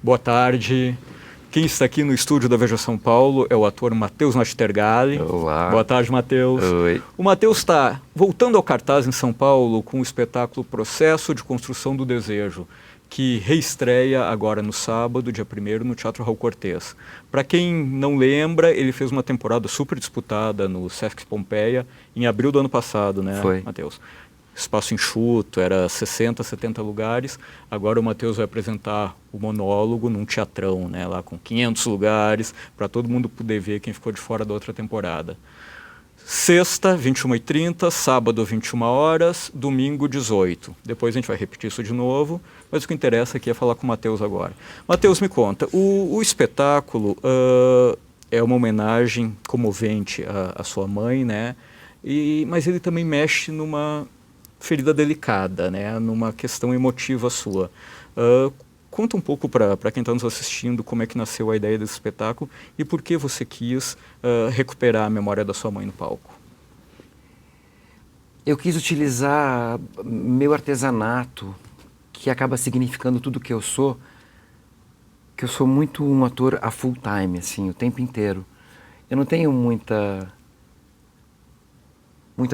Boa tarde. Quem está aqui no estúdio da Veja São Paulo é o ator Matheus Nastergalli. Olá. Boa tarde, Matheus. Oi. O Matheus está voltando ao cartaz em São Paulo com o espetáculo Processo de Construção do Desejo, que reestreia agora no sábado, dia 1º, no Teatro Raul Cortez. Para quem não lembra, ele fez uma temporada super disputada no Sesc Pompeia em abril do ano passado, né, Foi. Matheus? Espaço enxuto, era 60, 70 lugares. Agora o Matheus vai apresentar o monólogo num teatrão, né, lá com 500 lugares, para todo mundo poder ver quem ficou de fora da outra temporada. Sexta, 21h30, sábado, 21 horas, domingo, 18. Depois a gente vai repetir isso de novo, mas o que interessa aqui é falar com o Matheus agora. Matheus, me conta, o espetáculo é uma homenagem comovente à sua mãe, né? Mas ele também mexe numa ferida delicada, né? Numa questão emotiva sua. Conta um pouco para quem está nos assistindo como é que nasceu a ideia desse espetáculo e por que você quis recuperar a memória da sua mãe no palco. Eu quis utilizar meu artesanato, que acaba significando tudo que eu sou muito um ator a full time, assim, o tempo inteiro. Eu não tenho muita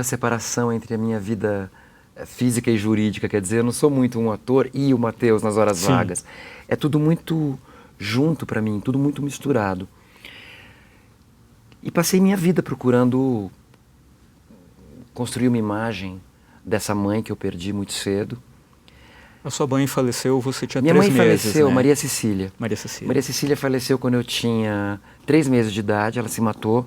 separação entre a minha vida física e jurídica, quer dizer, eu não sou muito um ator e o Matheus nas horas Sim. vagas. É tudo muito junto para mim, tudo muito misturado. E passei minha vida procurando construir uma imagem dessa mãe que eu perdi muito cedo. A sua mãe faleceu, você tinha Minha 3 mãe meses, faleceu, né? Maria Cecília. Maria Cecília. Maria Cecília faleceu quando eu tinha 3 meses de idade, ela se matou.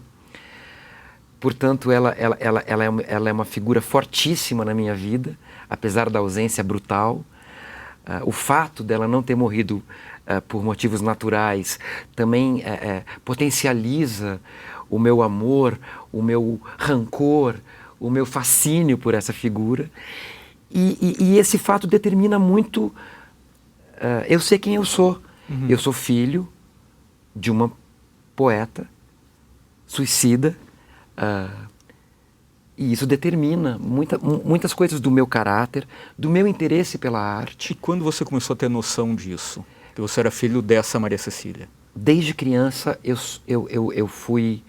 Portanto, ela é uma figura fortíssima na minha vida, apesar da ausência brutal. O fato dela não ter morrido por motivos naturais também potencializa o meu amor, o meu rancor, o meu fascínio por essa figura. E esse fato determina muito... eu sei quem eu sou. Uhum. Eu sou filho de uma poeta suicida. E isso determina muitas coisas do meu caráter, do meu interesse pela arte. E quando você começou a ter noção disso? Que você era filho dessa Maria Cecília? Desde criança eu fui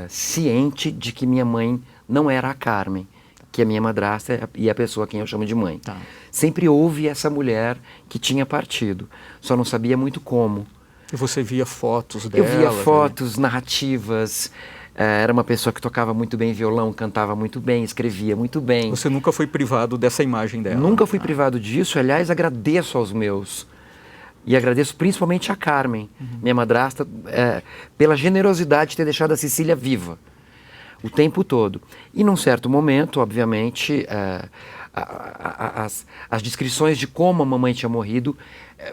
ciente de que minha mãe não era a Carmen, que é minha madrasta e a pessoa a quem eu chamo de mãe. Tá. Sempre houve essa mulher que tinha partido, só não sabia muito como. E você via fotos dela? Eu via fotos, narrativas. Era uma pessoa que tocava muito bem violão, cantava muito bem, escrevia muito bem. Você nunca foi privado dessa imagem dela? Nunca fui privado disso. Aliás, agradeço aos meus. E agradeço principalmente a Carmen, minha madrasta, pela generosidade de ter deixado a Cecília viva o tempo todo. E num certo momento, obviamente, as descrições de como a mamãe tinha morrido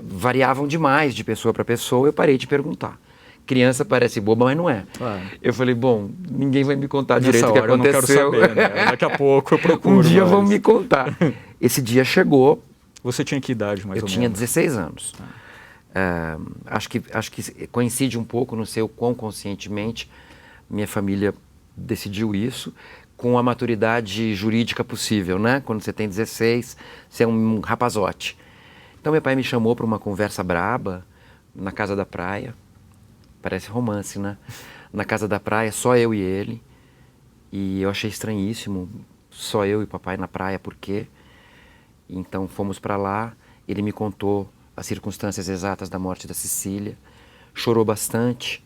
variavam demais de pessoa para pessoa. Eu parei de perguntar. Criança parece boba, mas não é. Claro. Eu falei, bom, ninguém vai me contar direito o que hora aconteceu. Eu não quero saber, né? Daqui a pouco eu procuro. Um dia vão me contar. Esse dia chegou. Você tinha que idade, mais ou menos? Eu tinha 16 anos. Acho que coincide um pouco, não sei o quão conscientemente, minha família decidiu isso, com a maturidade jurídica possível, né? Quando você tem 16, você é um rapazote. Então meu pai me chamou para uma conversa braba na casa da praia. Parece romance, né? Na casa da praia, só eu e ele. E eu achei estranhíssimo, só eu e papai na praia, por quê? Então fomos para lá, ele me contou as circunstâncias exatas da morte da Cecília, chorou bastante,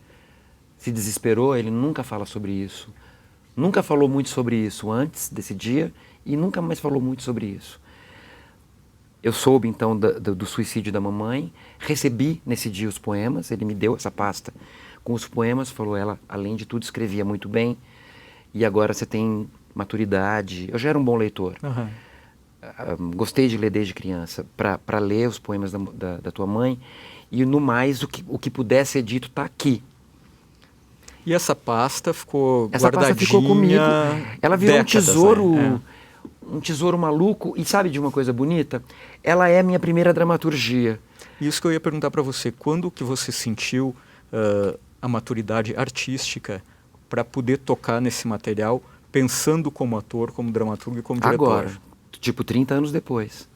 se desesperou, ele nunca fala sobre isso. Nunca falou muito sobre isso antes desse dia e nunca mais falou muito sobre isso. Eu soube, então, do suicídio da mamãe, recebi nesse dia os poemas, ele me deu essa pasta com os poemas, falou, ela, além de tudo, escrevia muito bem, e agora você tem maturidade. Eu já era um bom leitor. Uhum. Gostei de ler desde criança, para ler os poemas da tua mãe, e no mais, o que puder ser dito está aqui. E essa pasta ficou Essa guardadinha... pasta ficou comigo. Ela virou décadas, um tesouro... né? Um tesouro maluco, e sabe de uma coisa bonita? Ela é a minha primeira dramaturgia. Isso que eu ia perguntar para você, quando que você sentiu a maturidade artística para poder tocar nesse material, pensando como ator, como dramaturgo e como diretor? Agora, tipo 30 anos depois.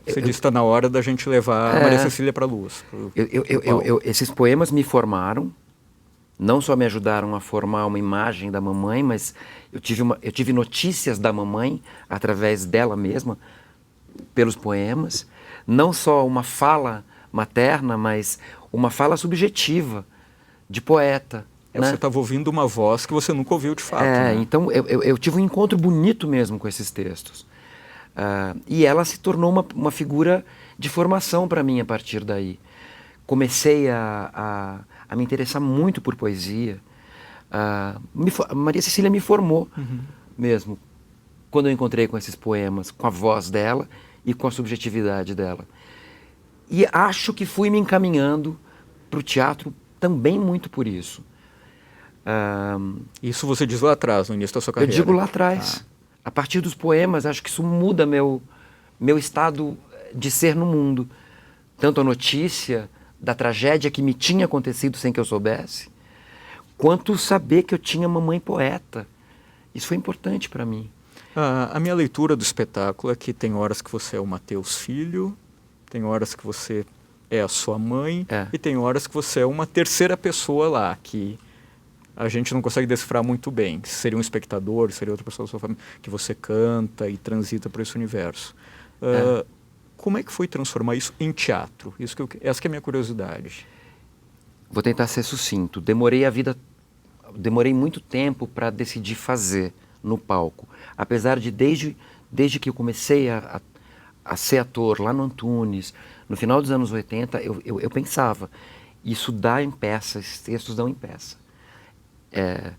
Você disse que está na hora da gente levar a Maria Cecília para a luz. Esses poemas me formaram, não só me ajudaram a formar uma imagem da mamãe, mas eu tive notícias da mamãe através dela mesma, pelos poemas. Não só uma fala materna, mas uma fala subjetiva, de poeta. Né? Você estava ouvindo uma voz que você nunca ouviu de fato. Né? Então eu tive um encontro bonito mesmo com esses textos. E ela se tornou uma figura de formação para mim a partir daí. Comecei a me interessar muito por poesia. Maria Cecília me formou mesmo, quando eu encontrei com esses poemas, com a voz dela e com a subjetividade dela. E acho que fui me encaminhando para o teatro também muito por isso. Isso você diz lá atrás, no início da sua carreira? Eu digo lá atrás. A partir dos poemas, acho que isso muda meu estado de ser no mundo. Tanto a notícia da tragédia que me tinha acontecido sem que eu soubesse, quanto saber que eu tinha mamãe poeta. Isso foi importante para mim. A minha leitura do espetáculo é que tem horas que você é o Mateus filho, tem horas que você é a sua mãe, e tem horas que você é uma terceira pessoa lá, que a gente não consegue decifrar muito bem. Seria um espectador, seria outra pessoa da sua família, que você canta e transita por esse universo. Como é que foi transformar isso em teatro? Essa que é a minha curiosidade. Vou tentar ser sucinto. Demorei muito tempo para decidir fazer no palco. Apesar de, desde que eu comecei a ser ator lá no Antunes, no final dos anos 80, eu pensava, isso dá em peça, esses textos dão em peça.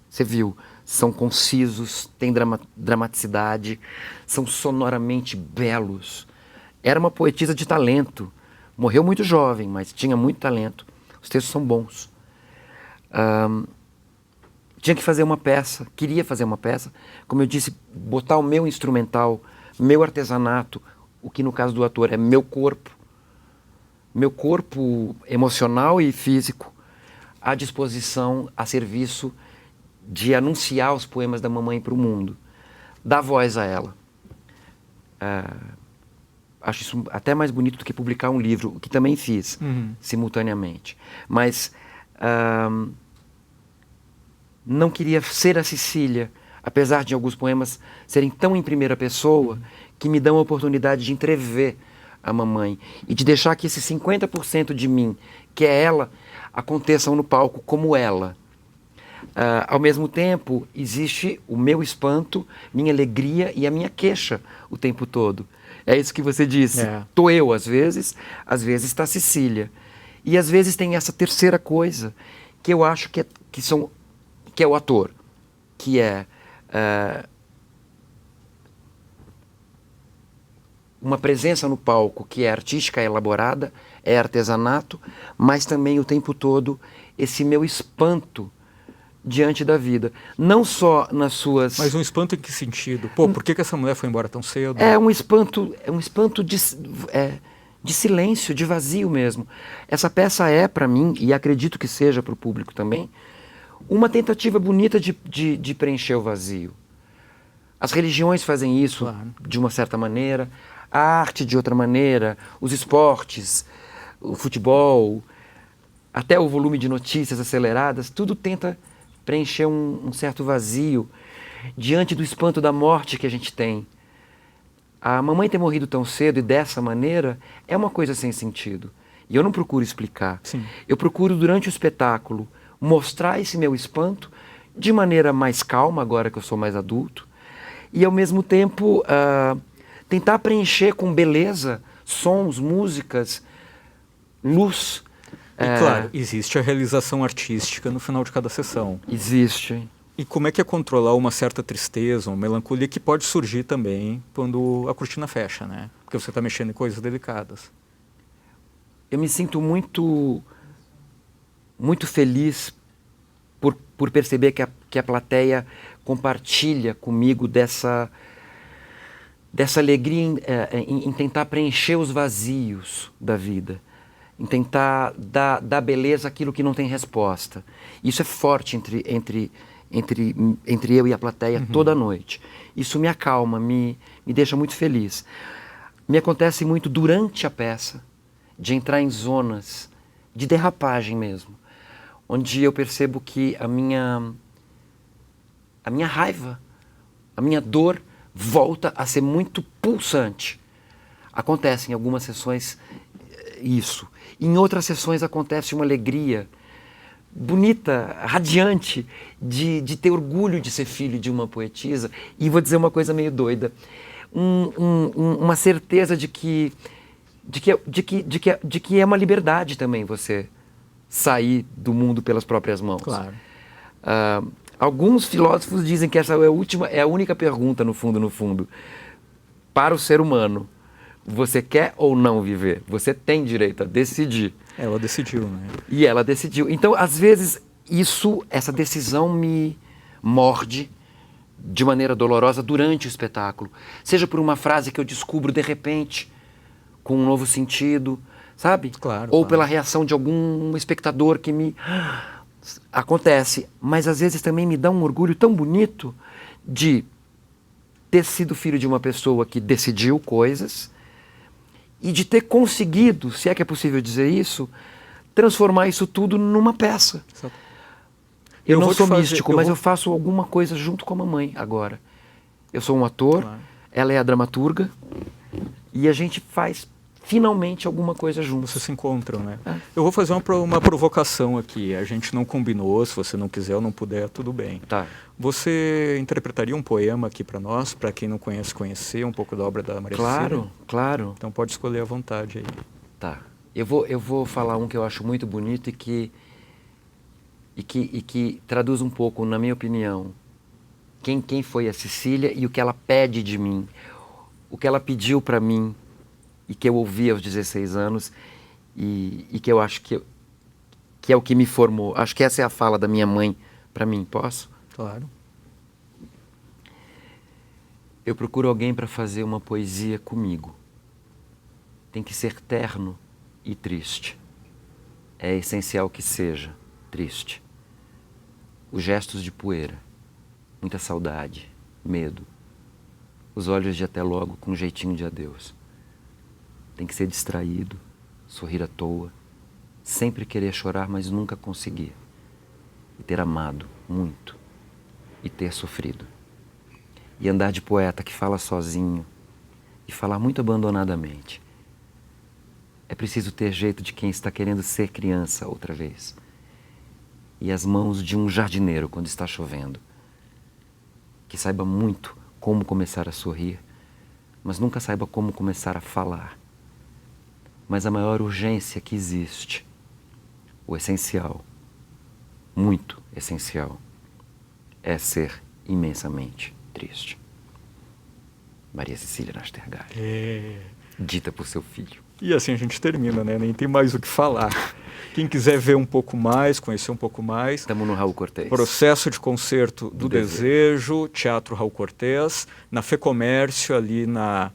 Você viu, são concisos, têm dramaticidade, são sonoramente belos. Era uma poetisa de talento, morreu muito jovem, mas tinha muito talento. Os textos são bons. Tinha que fazer uma peça, queria fazer uma peça, como eu disse, botar o meu instrumental, meu artesanato, o que no caso do ator é meu corpo emocional e físico, à disposição, a serviço de anunciar os poemas da mamãe para o mundo, dar voz a ela. Acho isso até mais bonito do que publicar um livro, o que também fiz simultaneamente. Mas não queria ser a Cecília, apesar de alguns poemas serem tão em primeira pessoa, que me dão a oportunidade de entrever a mamãe e de deixar que esse 50% de mim, que é ela, aconteçam no palco como ela. Ao mesmo tempo, existe o meu espanto, minha alegria e a minha queixa o tempo todo. É isso que você disse. Tô eu, às vezes está a Cecília. E às vezes tem essa terceira coisa, que eu acho que é o ator, que é uma presença no palco que é artística, é elaborada, é artesanato, mas também o tempo todo esse meu espanto diante da vida. Não só nas suas... Mas um espanto em que sentido? Por que essa mulher foi embora tão cedo? É um espanto de silêncio, de vazio mesmo. Essa peça é, para mim, e acredito que seja para o público também, uma tentativa bonita de preencher o vazio. As religiões fazem isso de uma certa maneira, a arte de outra maneira, os esportes, o futebol, até o volume de notícias aceleradas, tudo tenta preencher um certo vazio diante do espanto da morte que a gente tem. A mamãe ter morrido tão cedo e dessa maneira é uma coisa sem sentido. E eu não procuro explicar. Sim. Eu procuro, durante o espetáculo, mostrar esse meu espanto de maneira mais calma, agora que eu sou mais adulto, e ao mesmo tempo tentar preencher com beleza, sons, músicas, luz. E claro, existe a realização artística no final de cada sessão. Existe. E como é que é controlar uma certa tristeza, uma melancolia que pode surgir também quando a cortina fecha, né? Porque você está mexendo em coisas delicadas. Eu me sinto muito feliz por perceber que a plateia compartilha comigo dessa alegria em tentar preencher os vazios da vida, em tentar dar beleza àquilo que não tem resposta. Isso é forte entre eu e a plateia toda noite. Isso me acalma, me deixa muito feliz. Me acontece muito durante a peça, de entrar em zonas de derrapagem mesmo, onde eu percebo que a minha raiva, a minha dor volta a ser muito pulsante. Acontece em algumas sessões isso. Em outras sessões acontece uma alegria bonita, radiante, de ter orgulho de ser filho de uma poetisa. E vou dizer uma coisa meio doida. Uma certeza de que é uma liberdade também você sair do mundo pelas próprias mãos. Claro. Alguns filósofos dizem que essa é a única pergunta, no fundo, para o ser humano. Você quer ou não viver? Você tem direito a decidir. Ela decidiu, né? E ela decidiu. Então, às vezes, essa decisão me morde de maneira dolorosa durante o espetáculo. Seja por uma frase que eu descubro de repente, com um novo sentido, sabe? Claro. Ou pela reação de algum espectador que me... Acontece. Mas, às vezes, também me dá um orgulho tão bonito de ter sido filho de uma pessoa que decidiu coisas e de ter conseguido, se é que é possível dizer isso, transformar isso tudo numa peça. Exato. Eu não sou místico, mas eu faço alguma coisa junto com a mamãe agora. Eu sou um ator, claro. Ela é a dramaturga, e a gente faz finalmente alguma coisa junto. Vocês se encontram, né? É. Eu vou fazer uma provocação aqui. A gente não combinou, se você não quiser ou não puder, tudo bem. Tá. Você interpretaria um poema aqui para nós, para quem não conhece, conhecer um pouco da obra da Maria Cecília? Claro, claro. Então pode escolher à vontade aí. Tá. Eu vou falar um que eu acho muito bonito e que traduz um pouco, na minha opinião, quem foi a Cecília e o que ela pede de mim. O que ela pediu para mim e que eu ouvi aos 16 anos e que eu acho que é o que me formou. Acho que essa é a fala da minha mãe para mim. Posso? Claro. Eu procuro alguém para fazer uma poesia comigo. Tem que ser terno e triste. É essencial que seja triste. Os gestos de poeira, muita saudade, medo. Os olhos de até logo com um jeitinho de adeus. Tem que ser distraído, sorrir à toa, sempre querer chorar, mas nunca conseguir. E ter amado muito, e ter sofrido. E andar de poeta que fala sozinho, e falar muito abandonadamente. É preciso ter jeito de quem está querendo ser criança outra vez. E as mãos de um jardineiro quando está chovendo. Que saiba muito como começar a sorrir, mas nunca saiba como começar a falar. Mas a maior urgência que existe, o essencial, muito essencial, é ser imensamente triste. Maria Cecília Nastergalli. Dita por seu filho. E assim a gente termina, né? Nem tem mais o que falar. Quem quiser ver um pouco mais, conhecer um pouco mais... Estamos no Raul Cortez. Processo de Concerto do Desejo, Teatro Raul Cortez, na Fecomércio, ali na...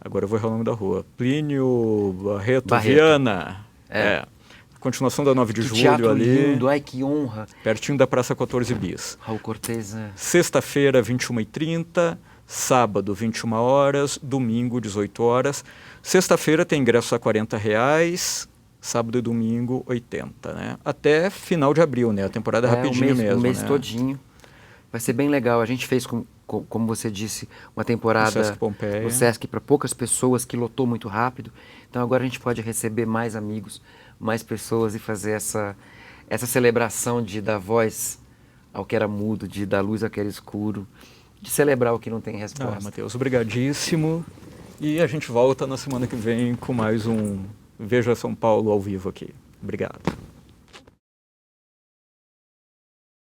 Agora eu vou errar o nome da rua. Plínio Barreto. Viana. Continuação da 9 de julho teatro ali. Lindo, ai que honra. Pertinho da Praça 14 Bis. Raul Cortez, Sexta-feira, 21h30. Sábado, 21 horas. Domingo, 18 horas. Sexta-feira tem ingresso a R$40. Sábado e domingo, 80, né? Até final de abril, né? A temporada é rapidinho mesmo, o mês né? todinho. Vai ser bem legal. A gente fez, como você disse, uma temporada no Sesc Pompeia. No Sesc para poucas pessoas, que lotou muito rápido. Então agora a gente pode receber mais amigos, mais pessoas e fazer essa celebração de dar voz ao que era mudo, de dar luz ao que era escuro, de celebrar o que não tem resposta. Matheus, obrigadíssimo. E a gente volta na semana que vem com mais um Veja São Paulo ao vivo aqui. Obrigado.